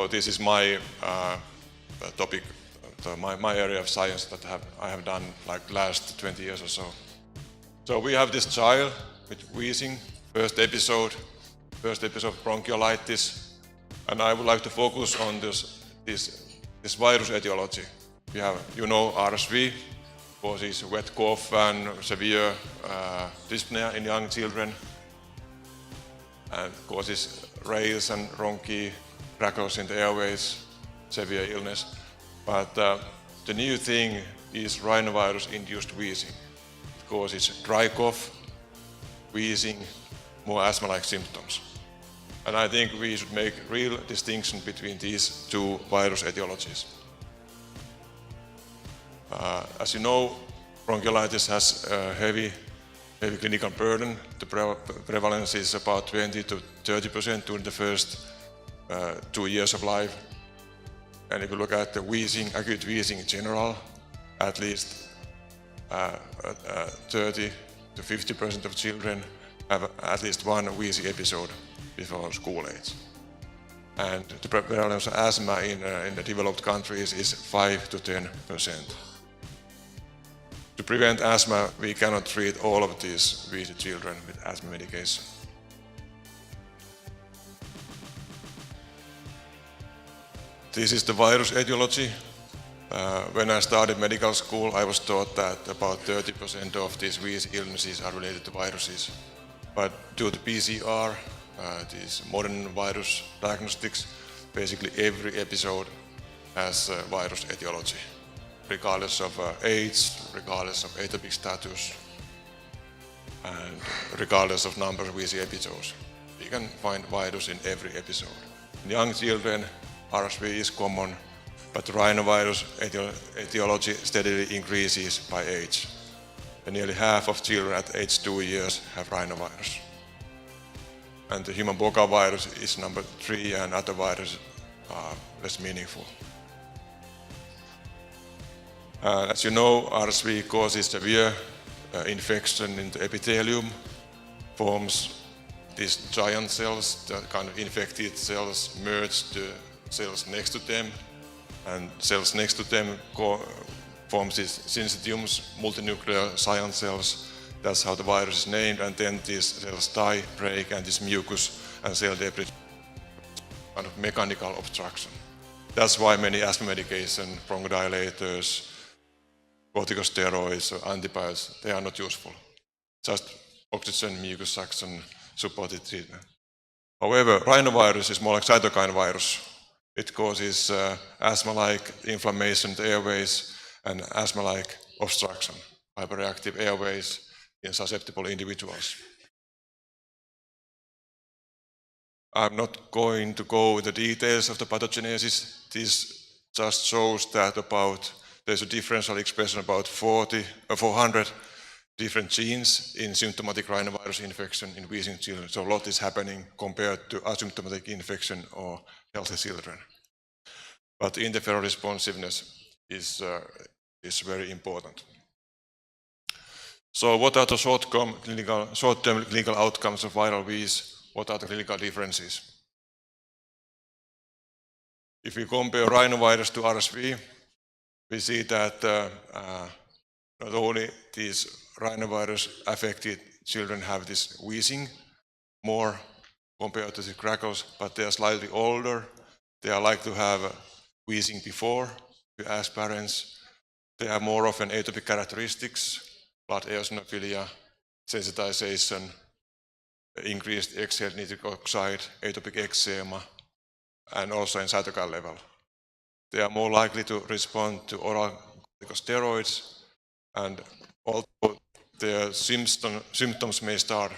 So this is my topic, my area of science that I have done like last 20 years or so. So we have this child with wheezing, first episode bronchiolitis, and I would like to focus on this virus etiology. We have, RSV causes wet cough and severe dyspnea in young children, and causes rales and rhonchi, crackles in the airways, severe illness. But the new thing is rhinovirus-induced wheezing. It causes dry cough, wheezing, more asthma-like symptoms. And I think we should make real distinction between these two virus etiologies. As you know, bronchiolitis has a heavy clinical burden. The prevalence is about 20 to 30% during the first 2 years of life. And if you look at the wheezing, acute wheezing in general, at least 30 to 50% of children have at least one wheezy episode before school age. And the prevalence of asthma in the developed countries is 5 to 10%. To prevent asthma, we cannot treat all of these wheezy children with asthma medication. This is the virus etiology. When I started medical school, I was taught that about 30% of these wheezy illnesses are related to viruses. But due to PCR, these modern virus diagnostics, basically every episode has a virus etiology, regardless of age, regardless of atopic status, and regardless of number of wheezy episodes. You can find virus in every episode. In young children, RSV is common, but the rhinovirus etiology steadily increases by age. And nearly half of children at age 2 years have rhinovirus. And the human Boca virus is number 3, and other viruses are less meaningful. As you know, RSV causes severe infection in the epithelium, forms these giant cells, the kind of infected cells merge the cells next to them, and cells next to them forms these syncytiums, multinuclear cyan cells. That's how the virus is named, and then these cells die, break, and this mucus and cell debris, kind of mechanical obstruction. That's why many asthma medication, bronchodilators, corticosteroids or antibiotics, they are not useful. Just oxygen, mucus suction, supported treatment. However, rhinovirus is more like cytokine virus. It causes asthma-like inflammation in the airways and asthma-like obstruction, hyperreactive airways in susceptible individuals. I'm not going to go into the details of the pathogenesis. This just shows that there's a differential expression about 400 different genes in symptomatic rhinovirus infection in wheezing children. So a lot is happening compared to asymptomatic infection or healthy children. But interferon responsiveness is very important. So what are the short-term clinical outcomes of viral wheeze? What are the clinical differences? If we compare rhinovirus to RSV, we see that not only these rhinovirus-affected children have this wheezing more compared to the crackles, but they are slightly older. They are likely to have wheezing before. If you ask parents, they have more often atopic characteristics, blood eosinophilia, sensitization, increased exhaled nitric oxide, atopic eczema, and also in cytokine level. They are more likely to respond to oral corticosteroids, and although their symptoms may start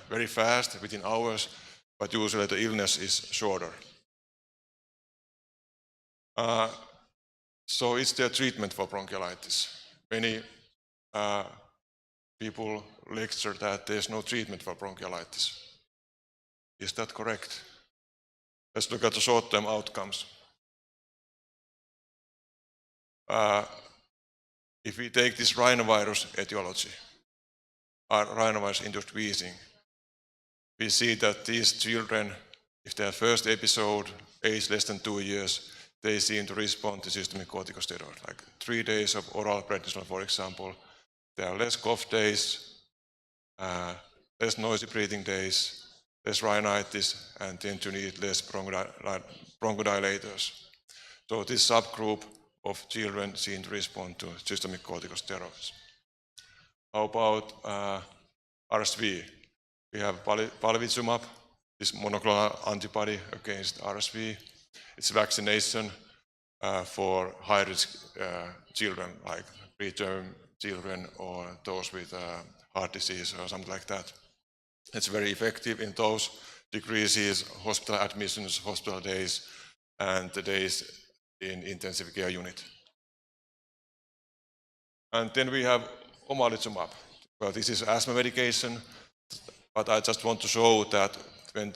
very fast, within hours, but usually the illness is shorter. So is there treatment for bronchiolitis? Many people lecture that there's no treatment for bronchiolitis. Is that correct? Let's look at the short-term outcomes. If we take this rhinovirus etiology, rhinovirus-induced wheezing, we see that these children if their first episode, age less than 2 years, they seem to respond to systemic corticosteroid. Like 3 days of oral prednisone, for example, there are less cough days, less noisy breathing days, less rhinitis, and tend to need less bronchodilators. So this subgroup of children seem to respond to systemic corticosteroids. How about RSV? We have palivizumab, this monoclonal antibody against RSV. It's vaccination for high-risk children, like preterm children or those with heart disease or something like that. It's very effective in those, decreases hospital admissions, hospital days, and the days in intensive care unit. And then we have omalizumab. Well, this is asthma medication, but I just want to show that when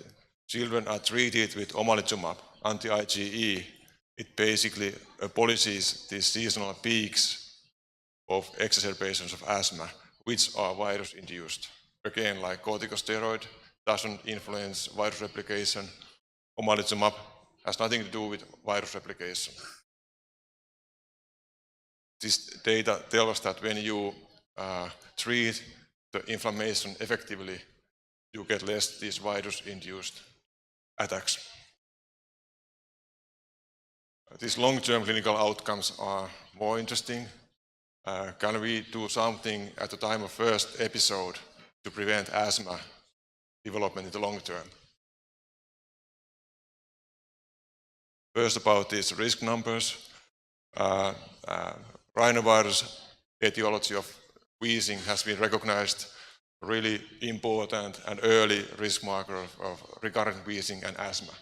children are treated with omalizumab, anti-IgE, it basically abolishes these seasonal peaks of exacerbations of asthma, which are virus-induced. Again, like corticosteroid doesn't influence virus replication, omalizumab has nothing to do with virus replication. This data tells us that when you treat the inflammation effectively, you get less these virus-induced attacks. These long-term clinical outcomes are more interesting. Can we do something at the time of first episode to prevent asthma development in the long term? First, about these risk numbers. Rhinovirus etiology of wheezing has been recognized really important and early risk marker of recurrent wheezing and asthma.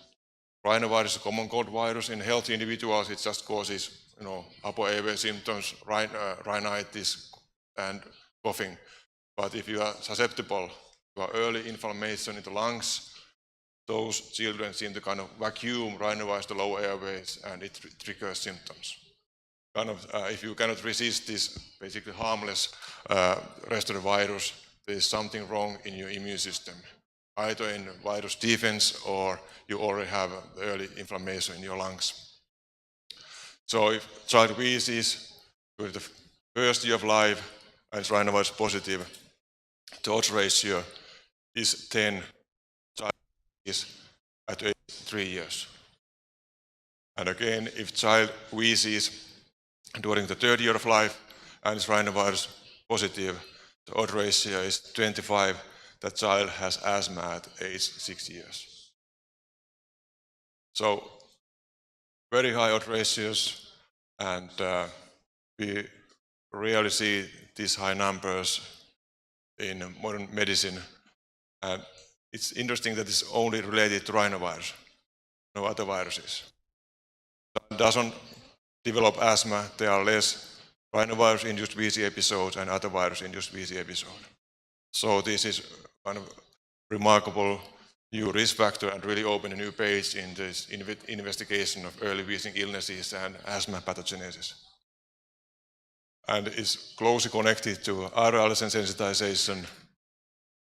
Rhinovirus is a common cold virus. In healthy individuals, it just causes upper airway symptoms, rhinitis, and coughing. But if you are susceptible to early inflammation in the lungs, those children seem to kind of vacuum rhinovirus to lower airways, and it triggers symptoms. If you cannot resist this basically harmless respiratory virus, there is something wrong in your immune system, either in virus defense or you already have early inflammation in your lungs. So if child wheezes during the first year of life and is rhinovirus positive, the odds ratio is 10, child is at 3 years. And again, if child wheezes during the third year of life and is rhinovirus positive, the odds ratio is 25 that child has asthma at age 6 years. So very high odds ratios, and we rarely see these high numbers in modern medicine. And it's interesting that it's only related to rhinovirus, no other viruses. It doesn't develop asthma, there are less rhinovirus-induced wheezy episodes and other virus-induced wheezy episodes. So this is kind of remarkable new risk factor and really open a new page in this investigation of early wheezing illnesses and asthma pathogenesis. And it's closely connected to other allergen sensitization.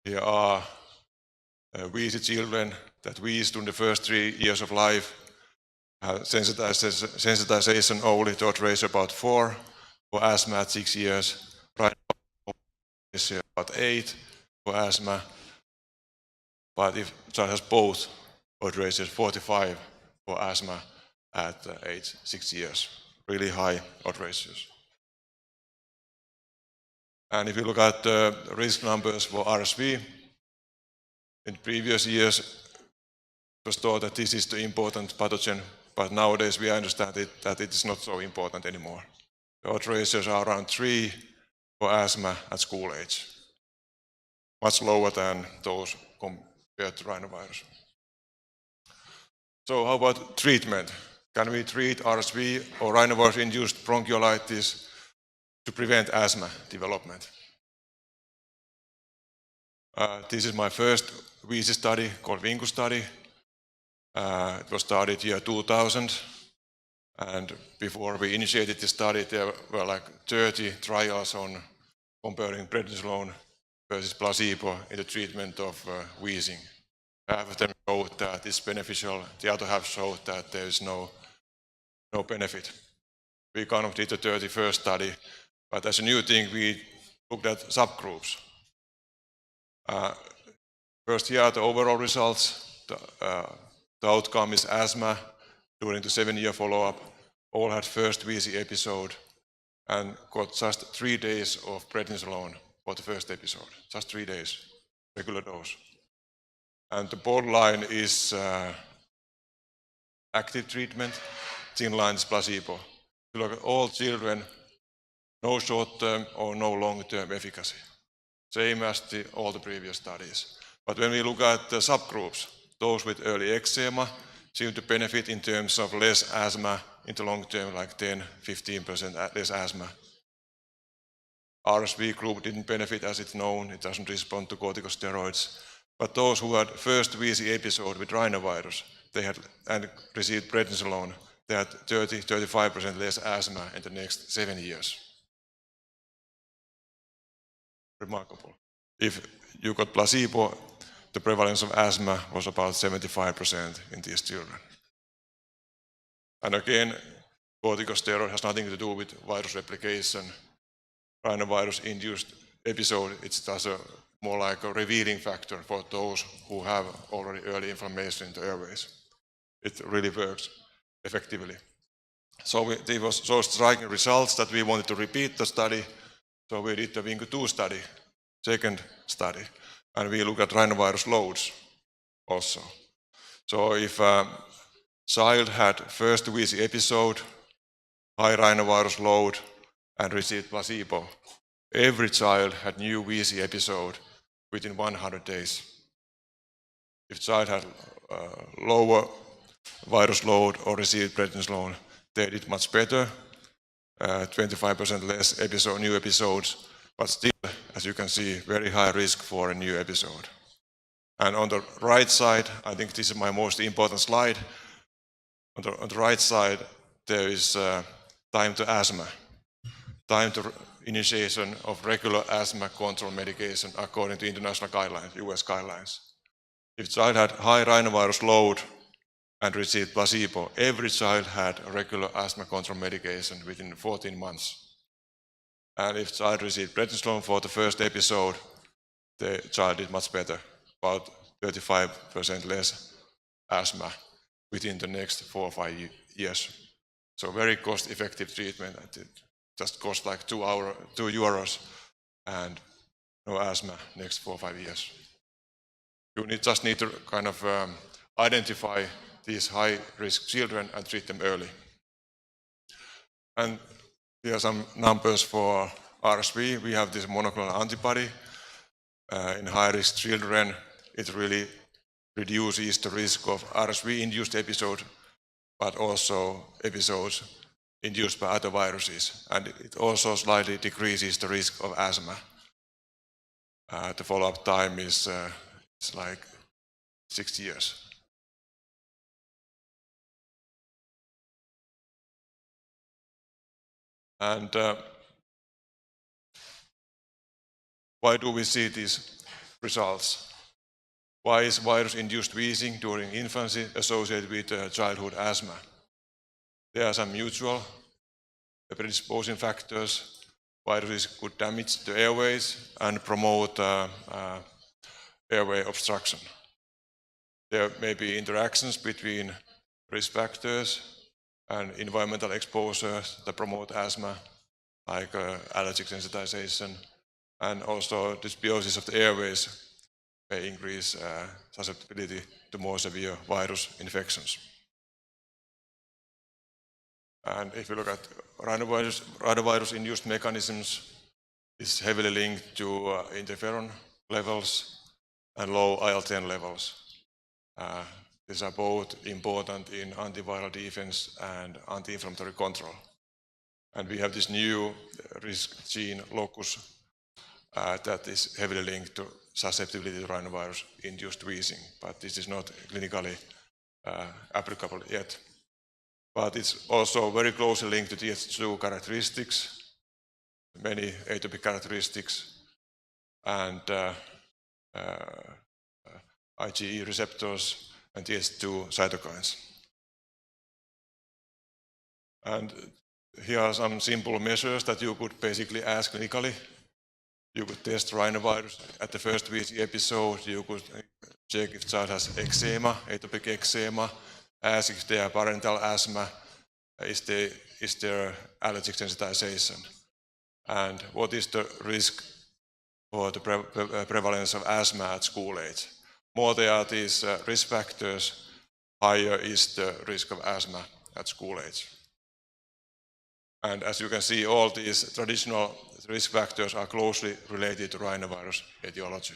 Here are wheezy children that wheeze during the first 3 years of life. Sensitization only to odds ratio about 4, for asthma at 6 years, right ratio about 8 for asthma. But if child has both, odds ratio is 45 for asthma at age 6 years. Really high odds ratios. And if you look at the risk numbers for RSV, in previous years it was thought that this is the important pathogen, but nowadays we understand that it is not so important anymore. The odds ratios are around 3 for asthma at school age, much lower than those compared to rhinovirus. So how about treatment? Can we treat RSV or rhinovirus-induced bronchiolitis to prevent asthma development? This is my first wheezy study called WINCU study. It was started year 2000, and before we initiated the study there were like 30 trials on comparing prednisolone versus placebo in the treatment of wheezing. half of them showed that it's beneficial, the other half showed that there is no benefit. We kind of did the 31st study, but as a new thing, we looked at subgroups. First here are the overall results. The outcome is asthma during the 7-year follow-up. All had first VC episode and got just 3 days of prednisolone for the first episode. Just 3 days, regular dose. And the bold line is active treatment, thin line is placebo. You look at all children, no short-term or no long-term efficacy. Same as all the previous studies. But when we look at the subgroups, those with early eczema seem to benefit in terms of less asthma in the long term, like 10-15% less asthma. RSV group didn't benefit as it's known, it doesn't respond to corticosteroids. But those who had first VC episode with rhinovirus, they had and received prednisolone, they had 30-35% less asthma in the next 7 years. Remarkable. If you got placebo, the prevalence of asthma was about 75% in these children. And again, corticosteroid has nothing to do with virus replication. Rhinovirus-induced episode, it's just more like a revealing factor for those who have already early inflammation in the airways. It really works effectively. So there was so striking results that we wanted to repeat the study. So we did the VINCO-2 study, second study, and we look at rhinovirus loads also. So if a child had first VC episode, high rhinovirus load, and received placebo, every child had new VC episode within 100 days. If child had lower virus load or received prednisolone, they did much better, 25% less new episodes, but still, as you can see, very high risk for a new episode. And on the right side, I think this is my most important slide. On the right side, there is time to asthma, time to initiation of regular asthma control medication according to international guidelines, US guidelines. If child had high rhinovirus load and received placebo, every child had a regular asthma control medication within 14 months. And if child received prednisolone for the first episode, the child did much better, about 35% less asthma within the next 4 or 5 years. So very cost-effective treatment. It just costs like €2 and no asthma next 4 or 5 years. You just need to kind of identify these high-risk children and treat them early. And here are some numbers for RSV. We have this monoclonal antibody. In high-risk children, it really reduces the risk of RSV-induced episode, but also episodes induced by other viruses. And it also slightly decreases the risk of asthma. The follow-up time is it's like 6 years. And why do we see these results? Why is virus-induced wheezing during infancy associated with childhood asthma? There are some mutual predisposing factors. Viruses could damage the airways and promote airway obstruction. There may be interactions between risk factors and environmental exposures that promote asthma, like allergic sensitization, and also dysbiosis of the airways may increase susceptibility to more severe virus infections. And if you look at rhinovirus-induced mechanisms, it's heavily linked to interferon levels and low IL-10 levels. These are both important in antiviral defense and anti-inflammatory control. And we have this new risk gene locus that is heavily linked to susceptibility to rhinovirus-induced wheezing, but this is not clinically applicable yet. But it's also very closely linked to Th2 characteristics, many atopic characteristics, and IgE receptors, and Th2 cytokines. And here are some simple measures that you could basically ask clinically. You could test rhinovirus at the first VC episode. You could check if child has eczema, atopic eczema, ask if they have parental asthma, is there allergic sensitization, and what is the risk for the prevalence of asthma at school age. More there are these risk factors, higher is the risk of asthma at school age. And as you can see, all these traditional risk factors are closely related to rhinovirus etiology.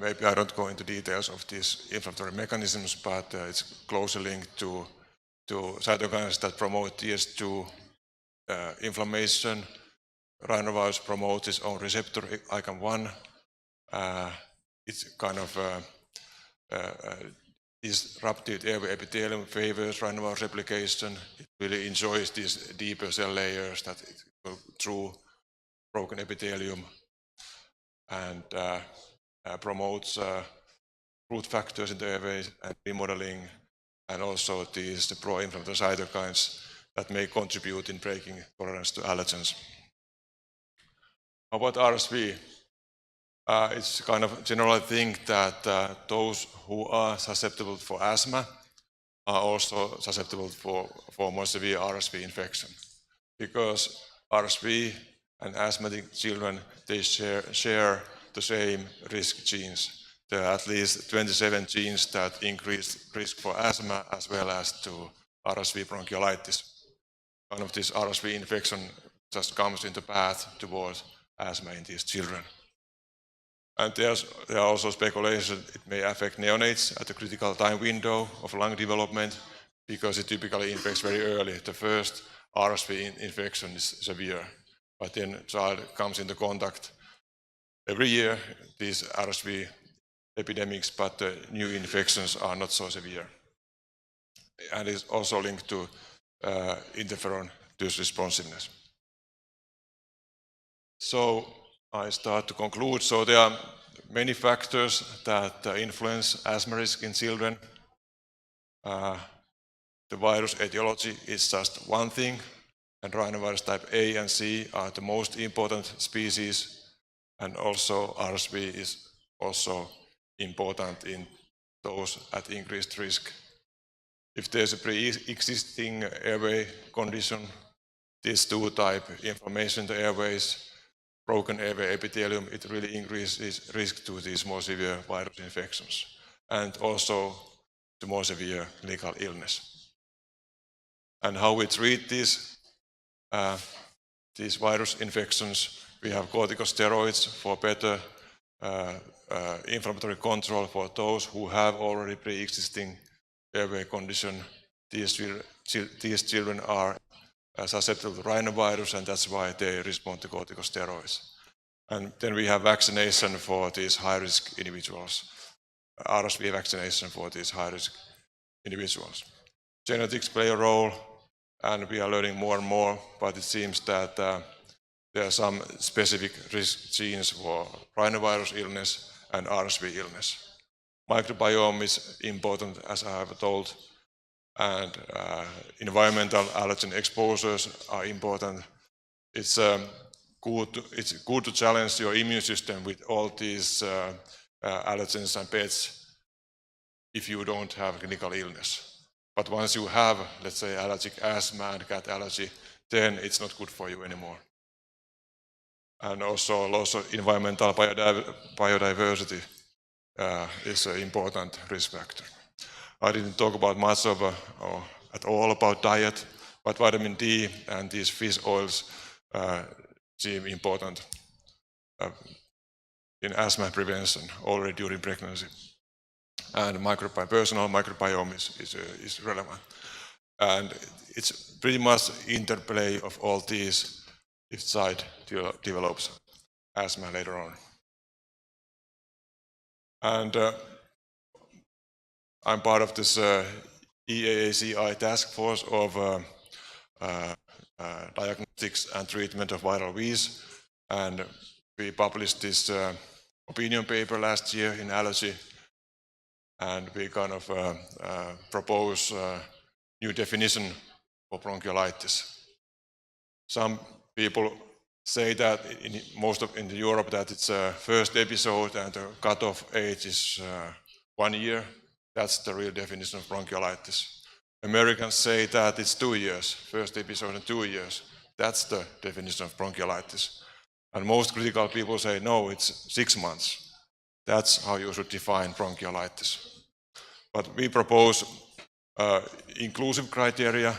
Maybe I don't go into details of these inflammatory mechanisms, but it's closely linked to cytokines that promote Th2 inflammation. Rhinovirus promotes its own receptor, ICAM1. It's kind of disrupted airway epithelium favors rhinovirus replication. It really enjoys these deeper cell layers that it go through broken epithelium, and promotes growth factors in the airways and remodeling, and also these pro-inflammatory cytokines that may contribute in breaking tolerance to allergens. How about RSV? It's kind of generally think that those who are susceptible for asthma are also susceptible for more severe RSV infection, because RSV and asthmatic children, they share the same risk genes. There are at least 27 genes that increase risk for asthma as well as to RSV bronchiolitis. One of these RSV infection just comes in the path towards asthma in these children. And there are also speculations it may affect neonates at the critical time window of lung development, because it typically infects very early. The first RSV infection is severe, but then the child comes into contact every year, these RSV epidemics, but the new infections are not so severe. And it's also linked to interferon dose responsiveness. So I start to conclude. So there are many factors that influence asthma risk in children. The virus etiology is just one thing, and rhinovirus type A and C are the most important species, and also RSV is also important in those at increased risk. If there's a pre-existing airway condition, Th2 type inflammation in the airways, broken airway epithelium, it really increases risk to these more severe virus infections, and also to more severe clinical illness. And how we treat these virus infections, we have corticosteroids for better inflammatory control for those who have already pre-existing airway condition. These children are susceptible to rhinovirus, and that's why they respond to corticosteroids. And then we have vaccination for these high-risk individuals, RSV vaccination for these high-risk individuals. Genetics play a role, and we are learning more and more, but it seems that there are some specific risk genes for rhinovirus illness and RSV illness. Microbiome is important, as I have told, and environmental allergen exposures are important. It's good to challenge your immune system with all these allergens and pets if you don't have clinical illness. But once you have, let's say, allergic asthma and cat allergy, then it's not good for you anymore. And also loss of environmental biodiversity is an important risk factor. I didn't talk about much of or at all about diet, but vitamin D and these fish oils seem important in asthma prevention already during pregnancy. And personal microbiome is relevant. And it's pretty much interplay of all these if child develops asthma later on. And I'm part of this EAACI task force of diagnostics and treatment of viral Vs. And we published this opinion paper last year in Allergy, and we kind of propose a new definition for bronchiolitis. Some people say that in Europe that it's a first episode and the cutoff age is 1 year. That's the real definition of bronchiolitis. Americans say that it's 2 years, first episode in 2 years. That's the definition of bronchiolitis. And most critical people say, no, it's 6 months. That's how you should define bronchiolitis. But we propose inclusive criteria.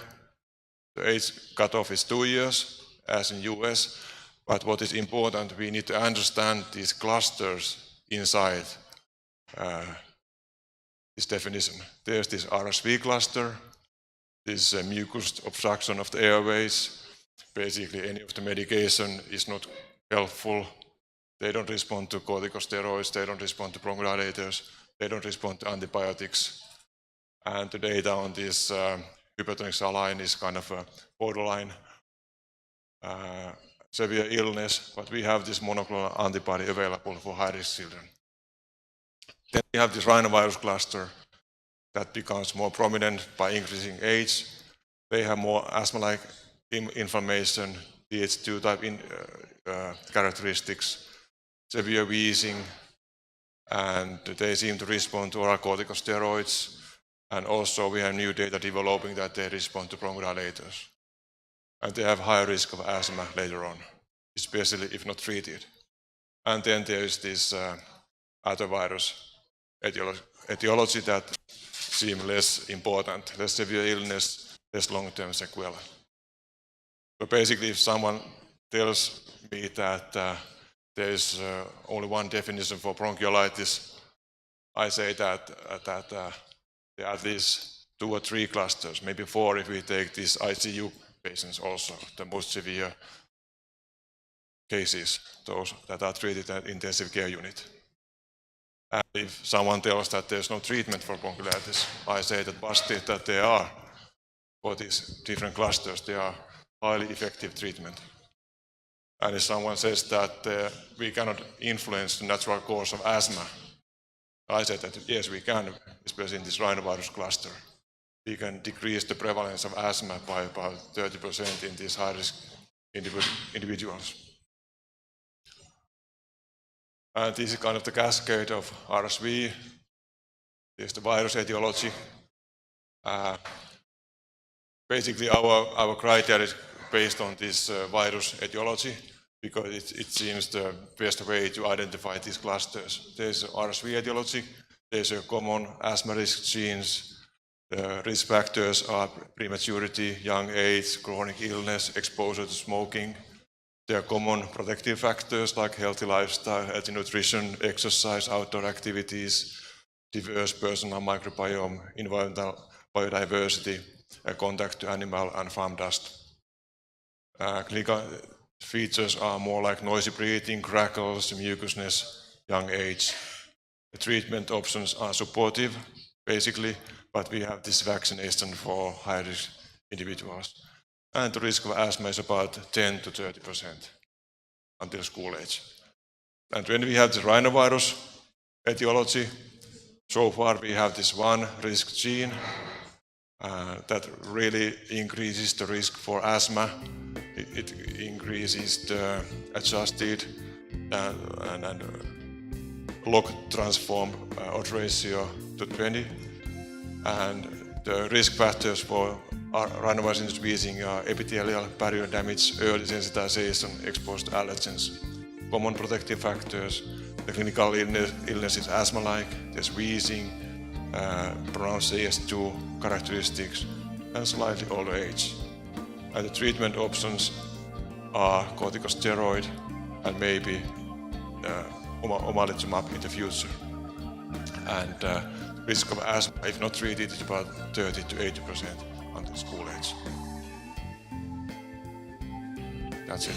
The age cutoff is 2 years, as in US. But what is important, we need to understand these clusters inside this definition. There's this RSV cluster, this mucus obstruction of the airways. Basically, any of the medication is not helpful. They don't respond to corticosteroids, they don't respond to bronchodilators, they don't respond to antibiotics. And the data on this hypertonic saline is kind of a borderline severe illness, but we have this monoclonal antibody available for high-risk children. Then we have this rhinovirus cluster that becomes more prominent by increasing age. They have more asthma-like inflammation, Th2 type characteristics, severe wheezing, and they seem to respond to oral corticosteroids. And also we have new data developing that they respond to bronchodilators. And they have higher risk of asthma later on, especially if not treated. And then there is this adenovirus etiology that seems less important, less severe illness, less long-term sequelae. So basically, if someone tells me that there is only one definition for bronchiolitis, I say that there are at least 2 or 3 clusters, maybe 4 if we take these ICU patients also, the most severe cases, those that are treated at intensive care unit. And if someone tells that there's no treatment for bronchiolitis, I say that busted that there are for these different clusters, they are highly effective treatment. And if someone says that we cannot influence the natural cause of asthma, I said that yes, we can, especially in this rhinovirus cluster. We can decrease the prevalence of asthma by about 30% in these high-risk individuals. And this is kind of the cascade of RSV. There's the virus etiology. Basically, our criteria is based on this virus etiology because it seems the best way to identify these clusters. There's RSV etiology, there's a common asthma risk genes, the risk factors are prematurity, young age, chronic illness, exposure to smoking. There are common protective factors like healthy lifestyle, healthy nutrition, exercise, outdoor activities, diverse personal microbiome, environmental biodiversity, contact to animal and farm dust. Clinical features are more like noisy breathing, crackles, mucousness, young age. The treatment options are supportive, basically, but we have this vaccination for high-risk individuals. And the risk of asthma is about 10 to 30% until school age. And when we have the rhinovirus etiology, so far we have this one risk gene that really increases the risk for asthma. It increases the adjusted and log transform odds ratio to 20. And the risk factors for rhinovirus-induced wheezing are epithelial barrier damage, early sensitization, exposed to allergens, common protective factors. The clinical illness is asthma-like, there's wheezing, pronounced AS2 characteristics, and slightly older age. And the treatment options are corticosteroid and maybe omalizumab in the future. And risk of asthma, if not treated, is about 30 to 80% until school age. That's it.